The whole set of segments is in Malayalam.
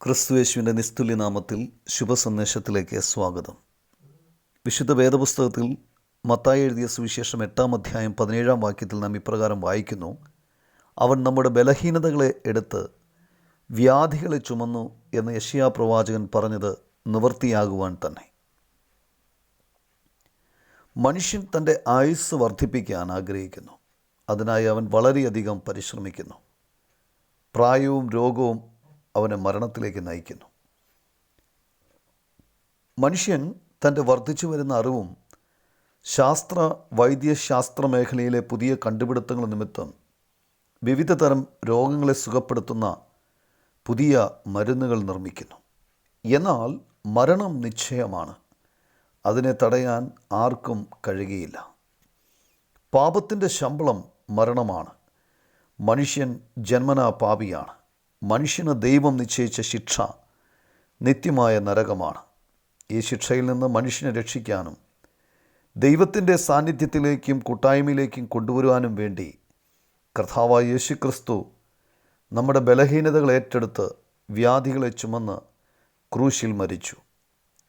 ക്രിസ്തുയേശുവിൻ്റെ നിസ്തുല്യനാമത്തിൽ ശുഭസന്ദേശത്തിലേക്ക് സ്വാഗതം. വിശുദ്ധ വേദപുസ്തകത്തിൽ മത്തായി എഴുതിയ സുവിശേഷം 8-ാം അധ്യായം 17-ാം വാക്യത്തിൽ നാം ഇപ്രകാരം വായിക്കുന്നു: അവൻ നമ്മുടെ ബലഹീനതകളെ എടുത്ത് വ്യാധികളെ ചുമന്നു എന്ന് യെശയ്യാ പ്രവാചകൻ പറഞ്ഞത് നിവൃത്തിയാകുവാൻ തന്നെ. മനുഷ്യൻ തൻ്റെ ആയുസ്സ് വർദ്ധിപ്പിക്കാൻ ആഗ്രഹിക്കുന്നു. അതിനായി അവൻ വളരെയധികം പരിശ്രമിക്കുന്നു. പ്രായവും രോഗവും അവനെ മരണത്തിലേക്ക് നയിക്കുന്നു. മനുഷ്യൻ തൻ്റെ വർദ്ധിച്ചു വരുന്ന അറിവും വൈദ്യശാസ്ത്ര മേഖലയിലെ പുതിയ കണ്ടുപിടുത്തങ്ങൾ നിമിത്തം വിവിധ തരം രോഗങ്ങളെ സുഖപ്പെടുത്തുന്ന പുതിയ മരുന്നുകൾ നിർമ്മിക്കുന്നു. എന്നാൽ മരണം നിശ്ചയമാണ്. അതിനെ തടയാൻ ആർക്കും കഴിയുകയില്ല. പാപത്തിൻ്റെ ശമ്പളം മരണമാണ്. മനുഷ്യൻ ജന്മനാ പാപിയാണ്. മനുഷ്യന് ദൈവം നിശ്ചയിച്ച ശിക്ഷ നിത്യമായ നരകമാണ്. ഈ ശിക്ഷയിൽ നിന്ന് മനുഷ്യനെ രക്ഷിക്കാനും ദൈവത്തിൻ്റെ സാന്നിധ്യത്തിലേക്കും കൂട്ടായ്മയിലേക്കും കൊണ്ടുവരുവാനും വേണ്ടി കർത്താവായ യേശുക്രിസ്തു നമ്മുടെ ബലഹീനതകൾ ഏറ്റെടുത്ത് വ്യാധികളെ ചുമന്ന് ക്രൂശിൽ മരിച്ചു.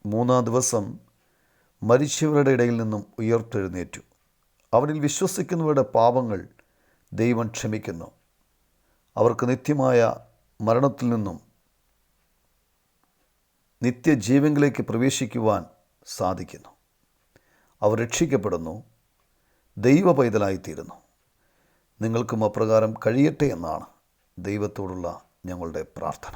3-ാം ദിവസം മരിച്ചവരുടെ ഇടയിൽ നിന്നും ഉയർത്തെഴുന്നേറ്റു. അവനിൽ വിശ്വസിക്കുന്നവരുടെ പാപങ്ങൾ ദൈവം ക്ഷമിക്കുന്നു. അവർക്ക് നിത്യമായ മരണത്തിൽ നിന്നും നിത്യജീവനിലേക്ക് പ്രവേശിക്കുവാൻ സാധിക്കുന്നു. അവർ രക്ഷിക്കപ്പെടുന്നു, ദൈവ പൈതലായിത്തീരുന്നു. നിങ്ങൾക്കും അപ്രകാരം കഴിയട്ടെ എന്നാണ് ദൈവത്തോടുള്ള ഞങ്ങളുടെ പ്രാർത്ഥന.